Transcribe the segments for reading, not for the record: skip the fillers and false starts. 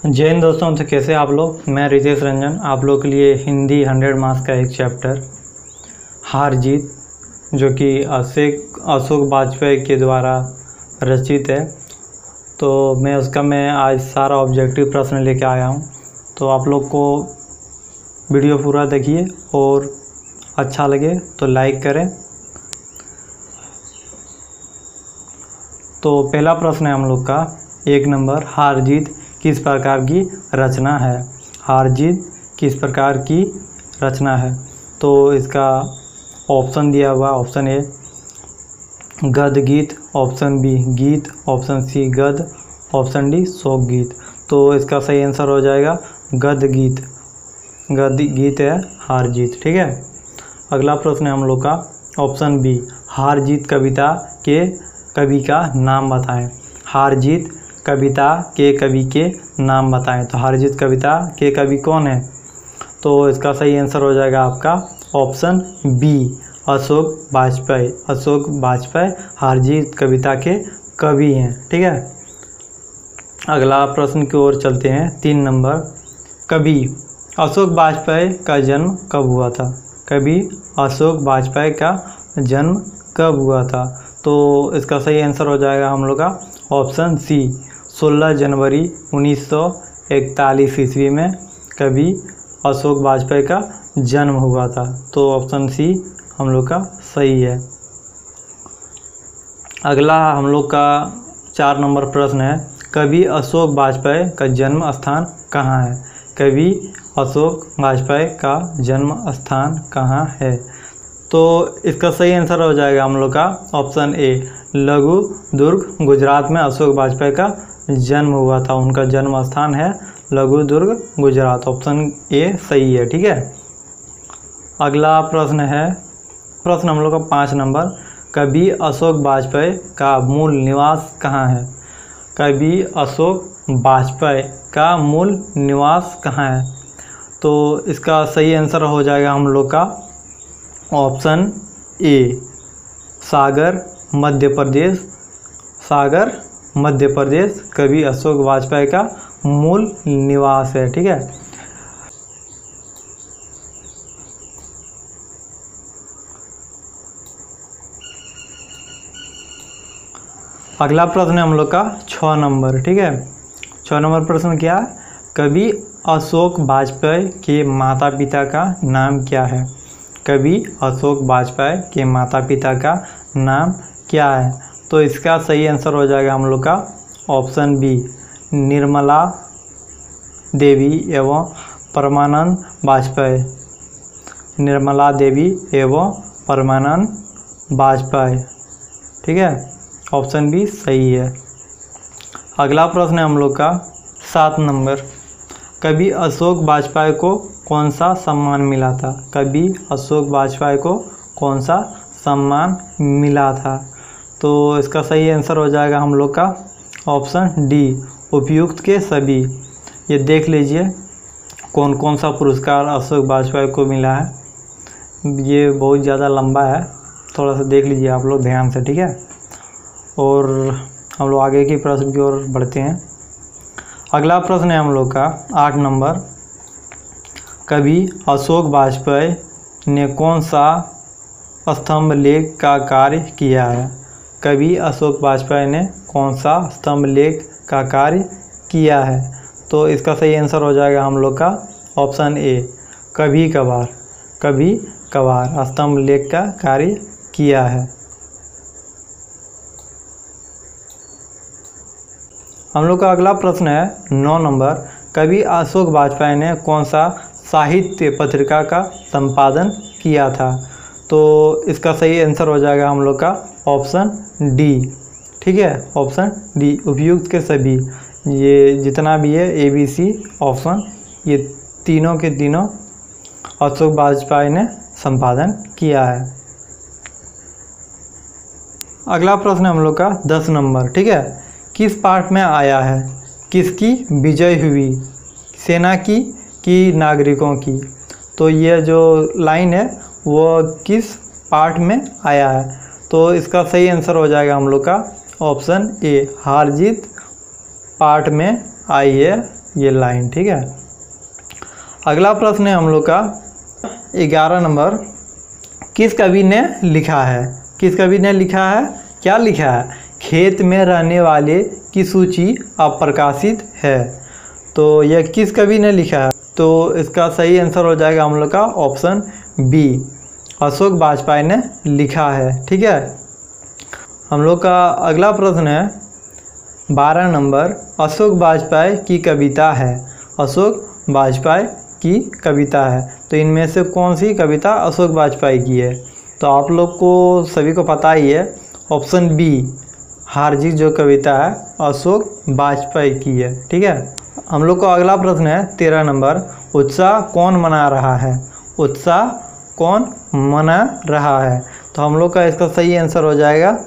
जय हिंद दोस्तों। तो कैसे आप लोग। मैं रितेश रंजन आप लोग के लिए हिंदी 100 मार्क्स का एक चैप्टर हार जीत जो कि अशोक वाजपेयी के द्वारा रचित है। तो मैं आज सारा ऑब्जेक्टिव प्रश्न लेके आया हूँ। तो आप लोग को वीडियो पूरा देखिए और अच्छा लगे तो लाइक करें। तो पहला प्रश्न है हम लोग का 1 नंबर, हार जीत किस प्रकार की रचना है। हार जीत किस प्रकार की रचना है। तो इसका ऑप्शन दिया हुआ, ऑप्शन ए गद्य गीत, ऑप्शन बी गीत, ऑप्शन सी गद्य, ऑप्शन डी शोक गीत। तो इसका सही आंसर हो जाएगा गद्य गीत। गद्य गीत है हार जीत। ठीक है। अगला प्रश्न है हम लोग का ऑप्शन बी, हार जीत कविता के कवि का नाम बताएं। हार जीत कविता के कवि के नाम बताएं। तो हार जीत कविता के कवि कौन है। तो इसका सही आंसर हो जाएगा आपका ऑप्शन बी अशोक वाजपेयी। अशोक वाजपेयी हार जीत कविता के कवि हैं। ठीक है। अगला प्रश्न की ओर चलते हैं। 3 नंबर, कवि अशोक वाजपेयी का जन्म कब हुआ था। कवि अशोक वाजपेयी का जन्म कब हुआ था। तो इसका सही आंसर हो जाएगा हम लोग का ऑप्शन सी 16 जनवरी 1941 ईस्वी में कवि अशोक वाजपेयी का जन्म हुआ था। तो ऑप्शन सी हम लोग का सही है। अगला हम लोग का 4 नंबर प्रश्न है, कवि अशोक वाजपेयी का जन्म स्थान कहाँ है। कवि अशोक वाजपेयी का जन्म स्थान कहाँ है। तो इसका सही आंसर हो जाएगा हम लोग का ऑप्शन ए लघु दुर्ग, गुजरात में अशोक वाजपेयी का जन्म हुआ था। उनका जन्म स्थान है लघु दुर्ग, गुजरात। ऑप्शन ए सही है। ठीक है। अगला प्रश्न है, प्रश्न हम लोग का 5 नंबर, कवि अशोक वाजपेयी का मूल निवास कहाँ है। कवि अशोक वाजपेयी का मूल निवास कहाँ है। तो इसका सही आंसर हो जाएगा हम लोग का ऑप्शन ए सागर, मध्य प्रदेश। सागर, मध्य प्रदेश कवि अशोक वाजपेयी का मूल निवास है। ठीक है। अगला प्रश्न है हम लोग का 6 नंबर। ठीक है। 6 नंबर प्रश्न क्या है, कवि अशोक वाजपेयी के माता पिता का नाम क्या है। कवि अशोक वाजपेयी के माता पिता का नाम क्या है। तो इसका सही आंसर हो जाएगा हम लोग का ऑप्शन बी निर्मला देवी एवं परमानंद वाजपेयी। निर्मला देवी एवं परमानंद वाजपेयी। ठीक है। ऑप्शन बी सही है। अगला प्रश्न है हम लोग का 7 नंबर, कवि अशोक वाजपेयी को कौन सा सम्मान मिला था। कवि अशोक वाजपेयी को कौन सा सम्मान मिला था। तो इसका सही आंसर हो जाएगा हम लोग का ऑप्शन डी उपयुक्त के सभी। ये देख लीजिए कौन कौन सा पुरस्कार अशोक वाजपेयी को मिला है। ये बहुत ज़्यादा लंबा है, थोड़ा सा देख लीजिए आप लोग ध्यान से। ठीक है। और हम लोग आगे की प्रश्न की ओर बढ़ते हैं। अगला प्रश्न है हम लोग का 8 नंबर, कवि अशोक वाजपेयी ने कौन सा स्तंभ लेख का कार्य किया है। कवि अशोक वाजपेयी ने कौन सा स्तंभ लेख का कार्य किया है। तो इसका सही आंसर हो जाएगा हम लोग का ऑप्शन ए कभी कभार। कभी कभार स्तंभ लेख का कार्य किया है। हम लोग का अगला प्रश्न है 9 नंबर, कवि अशोक वाजपेयी ने कौन सा साहित्य पत्रिका का संपादन किया था। तो इसका सही आंसर हो जाएगा हम लोग का ऑप्शन डी। ठीक है। ऑप्शन डी उपयुक्त के सभी। ये जितना भी है ABC ऑप्शन, ये तीनों के तीनों अशोक वाजपेयी ने संपादन किया है। अगला प्रश्न हम लोग का 10 नंबर। ठीक है। किस पाठ में आया है, किसकी विजय हुई, सेना की कि नागरिकों की। तो ये जो लाइन है वो किस पाठ में आया है। तो इसका सही आंसर हो जाएगा हम लोग का ऑप्शन ए हार जीत पाठ में आई है ये लाइन, ठीक है। अगला प्रश्न है हम लोग का 11 नंबर, किस कवि ने लिखा है? किस कवि ने लिखा है? क्या लिखा है? खेत में रहने वाले की सूची अप्रकाशित है। तो यह किस कवि ने लिखा है? तो इसका सही आंसर हो जाएगा हम लोग का ऑप्शन बी, अशोक वाजपेयी ने लिखा है, ठीक है। हम लोग का अगला प्रश्न है 12 नंबर, अशोक वाजपेयी की कविता है। अशोक वाजपेयी की कविता है, तो इनमें से कौन सी कविता अशोक वाजपेयी की है? तो आप लोग को सभी को पता ही है, ऑप्शन बी, हार जीत जो कविता है अशोक वाजपेयी की है, ठीक है। हम लोग को अगला प्रश्न है 13 नंबर, उत्साह कौन मना रहा है? उत्साह कौन मना रहा है? तो हम लोग का इसका सही आंसर हो जाएगा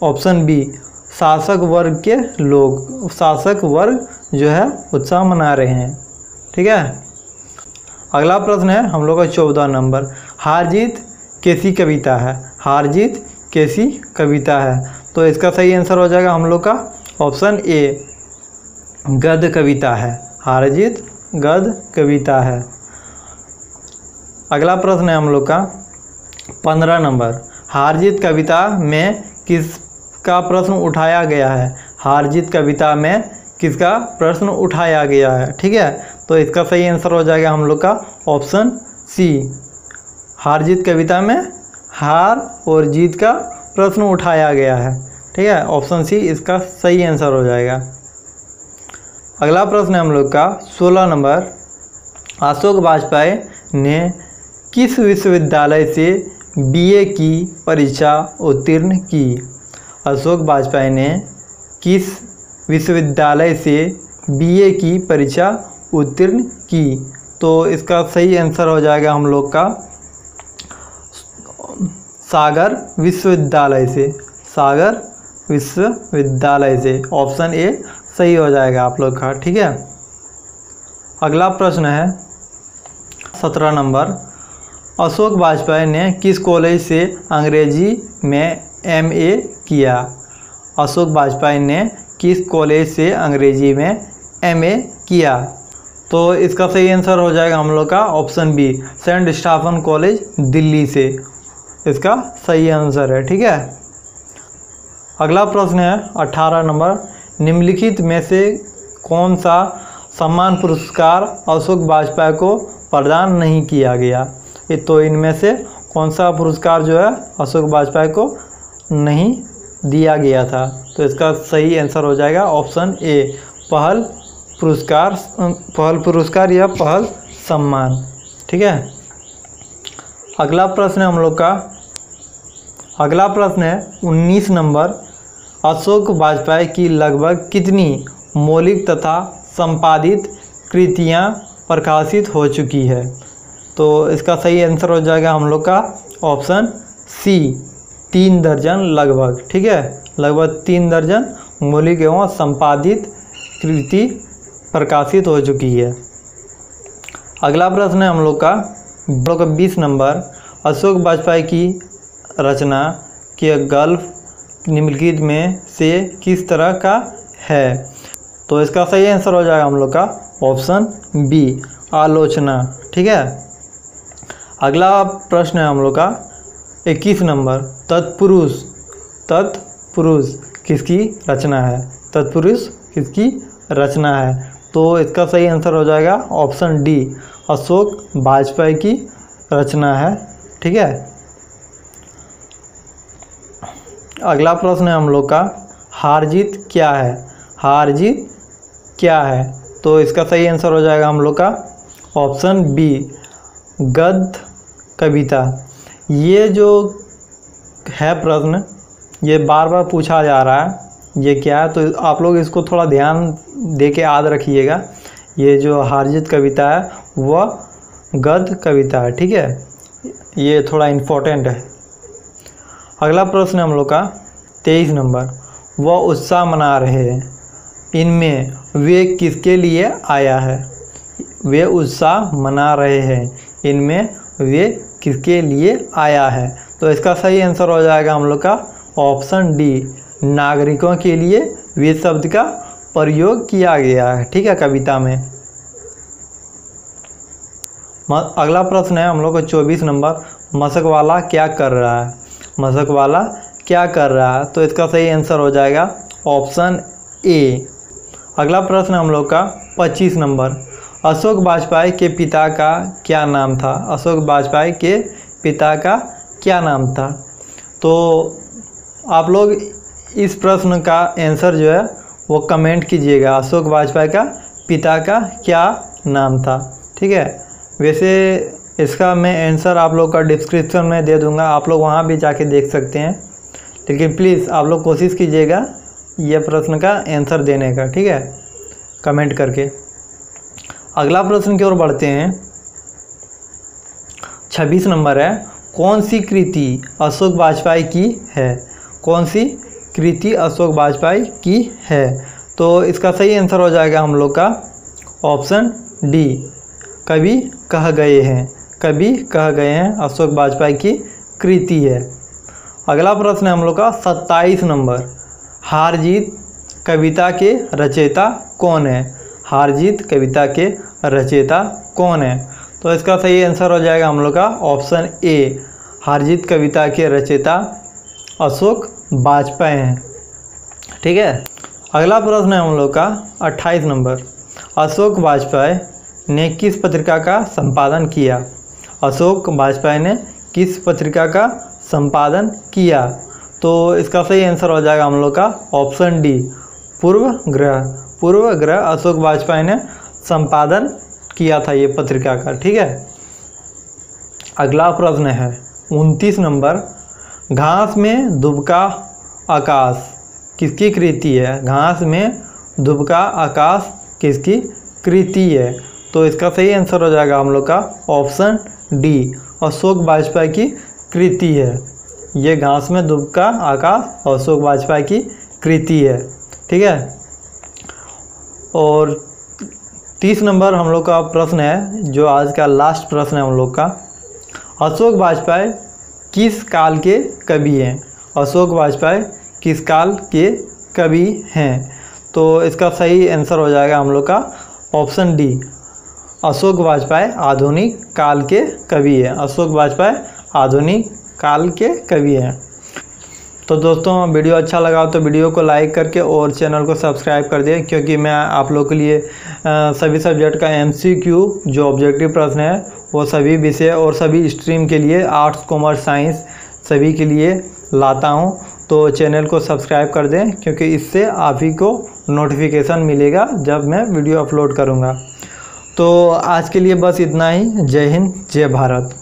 ऑप्शन बी, शासक वर्ग के लोग, शासक वर्ग जो है उत्साह मना रहे हैं, ठीक है। अगला प्रश्न है हम लोग का 14 नंबर, हार जीत कैसी कविता है? हार जीत कैसी कविता है? तो इसका सही आंसर हो जाएगा हम लोग का ऑप्शन ए, गद्य कविता है। हार जीत गद्य कविता है। अगला प्रश्न है हम लोग का 15 नंबर, हार जीत कविता में किसका प्रश्न उठाया गया है? हार जीत कविता में किसका प्रश्न उठाया गया है, ठीक है। तो इसका सही आंसर हो जाएगा हम लोग का ऑप्शन सी, हार जीत कविता में हार और जीत का प्रश्न उठाया गया है, ठीक है। ऑप्शन सी इसका सही आंसर हो जाएगा। अगला प्रश्न है हम लोग का 16 नंबर, अशोक वाजपेयी ने किस विश्वविद्यालय से बीए की परीक्षा उत्तीर्ण की? अशोक वाजपेयी ने किस विश्वविद्यालय से बीए की परीक्षा उत्तीर्ण की? तो इसका सही आंसर हो जाएगा हम लोग का सागर विश्वविद्यालय से, सागर विश्वविद्यालय से। ऑप्शन ए सही हो जाएगा आप लोग का, ठीक है। अगला प्रश्न है 17 नंबर, अशोक वाजपेयी ने किस कॉलेज से अंग्रेजी में एमए किया? अशोक वाजपेयी ने किस कॉलेज से अंग्रेजी में एमए किया? तो इसका सही आंसर हो जाएगा हम लोग का option B, saint Stephen college Delhi से। इसका सही आंसर है, ठीक है। अगला प्रश्न है 18 नंबर, निम्नलिखित में से कौन सा सम्मान पुरस्कार अशोक वाजपेयी को प्रदान नहीं किया गया? तो इनमें से कौन सा पुरस्कार जो है अशोक वाजपेयी को नहीं दिया गया था? तो इसका सही आंसर हो जाएगा ऑप्शन ए, पहल पुरस्कार या पहल सम्मान, ठीक है। अगला प्रश्न है हम लोग का, अगला प्रश्न है 19 नंबर, अशोक वाजपेयी की लगभग कितनी मौलिक तथा संपादित कृतियां प्रकाशित हो चुकी है? तो इसका सही आंसर हो जाएगा हम लोग का ऑप्शन सी, 3 दर्जन लगभग, ठीक है। लगभग 3 दर्जन मौलिक एवं संपादित कृति प्रकाशित हो चुकी है। अगला प्रश्न है हम लोग का 20 नंबर, अशोक वाजपेयी की रचना के गल्फ निम्नलिखित में से किस तरह का है? तो इसका सही आंसर हो जाएगा हम लोग का ऑप्शन बी, आलोचना, ठीक है। अगला प्रश्न है हम लोग का 21 नंबर, तत्पुरुष किसकी रचना है? तत्पुरुष किसकी रचना है? तो इसका सही आंसर हो जाएगा ऑप्शन डी, अशोक वाजपेयी की रचना है, ठीक है। अगला प्रश्न है हम लोग का, हार जीत क्या है? हार जीत क्या है? तो इसका सही आंसर हो जाएगा हम लोग का ऑप्शन बी, गद्य कविता। ये जो है प्रश्न, ये बार बार पूछा जा रहा है, ये क्या है? तो आप लोग इसको थोड़ा ध्यान दे के याद रखिएगा। ये जो हार जीत कविता है वह गद्य कविता है, ठीक है। ये थोड़ा इम्पोर्टेंट है। अगला प्रश्न हम लोग का 23 नंबर, वह उत्साह मना रहे हैं, इनमें वे किसके लिए आया है? वे उत्साह मना रहे हैं, इनमें वे किसके लिए आया है? तो इसका सही आंसर हो जाएगा हम लोग का ऑप्शन डी, नागरिकों के लिए वे शब्द का प्रयोग किया गया है, ठीक है, कविता में। अगला प्रश्न है हम लोग का 24 नंबर, मशक वाला क्या कर रहा है? मशक वाला क्या कर रहा है? तो इसका सही आंसर हो जाएगा ऑप्शन ए। अगला प्रश्न हम लोग का 25 नंबर, अशोक वाजपेयी के पिता का क्या नाम था? अशोक वाजपेयी के पिता का क्या नाम था? तो आप लोग इस प्रश्न का आंसर जो है वो कमेंट कीजिएगा, अशोक वाजपेयी का पिता का क्या नाम था, ठीक है। वैसे इसका मैं आंसर आप लोग का डिस्क्रिप्शन में दे दूंगा, आप लोग वहाँ भी जाके देख सकते हैं, लेकिन प्लीज़ आप लोग कोशिश कीजिएगा यह प्रश्न का आंसर देने का, ठीक है, कमेंट करके। अगला प्रश्न की ओर बढ़ते हैं। 26 नंबर है, कौन सी कृति अशोक वाजपेयी की है? कौन सी कृति अशोक वाजपेयी की है? तो इसका सही आंसर हो जाएगा हम लोग का ऑप्शन डी, कवि कह गए हैं। कवि कह गए हैं अशोक वाजपेयी की कृति है। अगला प्रश्न है हम लोग का 27 नंबर, हार जीत कविता के रचयिता कौन है? हार जीत कविता के रचयिता कौन है? तो इसका सही आंसर हो जाएगा हम लोग का ऑप्शन ए, हार जीत कविता के रचयिता अशोक वाजपेयी हैं, ठीक है। अगला प्रश्न है हम लोग का 28 नंबर, अशोक वाजपेयी ने किस पत्रिका का संपादन किया? अशोक वाजपेयी ने किस पत्रिका का संपादन किया? तो इसका सही आंसर हो जाएगा हम लोग का ऑप्शन डी, पूर्वग्रह। पूर्वग्रह अशोक वाजपेयी ने संपादन किया था ये पत्रिका का, ठीक है। अगला प्रश्न है 29 नंबर, घास में दुबका आकाश किसकी कृति है? घास में दुबका आकाश किसकी कृति है? तो इसका सही आंसर हो जाएगा हम लोग का ऑप्शन डी, अशोक वाजपेयी की कृति है। ये घास में दुबका आकाश अशोक वाजपेयी की कृति है, ठीक है। और 30 नंबर हम लोग का प्रश्न है, जो आज का लास्ट प्रश्न है हम लोग का, अशोक वाजपेयी किस काल के कवि हैं? अशोक वाजपेयी किस काल के कवि हैं? तो इसका सही आंसर हो जाएगा हम लोग का ऑप्शन डी, अशोक वाजपेयी आधुनिक काल के कवि हैं। अशोक वाजपेयी आधुनिक काल के कवि हैं। तो दोस्तों वीडियो अच्छा लगा तो वीडियो को लाइक करके और चैनल को सब्सक्राइब कर दें, क्योंकि मैं आप लोग के लिए सभी सब्जेक्ट का MCQ जो ऑब्जेक्टिव प्रश्न है वो सभी विषय और सभी स्ट्रीम के लिए, आर्ट्स कॉमर्स साइंस सभी के लिए लाता हूं। तो चैनल को सब्सक्राइब कर दें, क्योंकि इससे आप ही को नोटिफिकेशन मिलेगा जब मैं वीडियो अपलोड करूँगा। तो आज के लिए बस इतना ही। जय हिंद, जय भारत।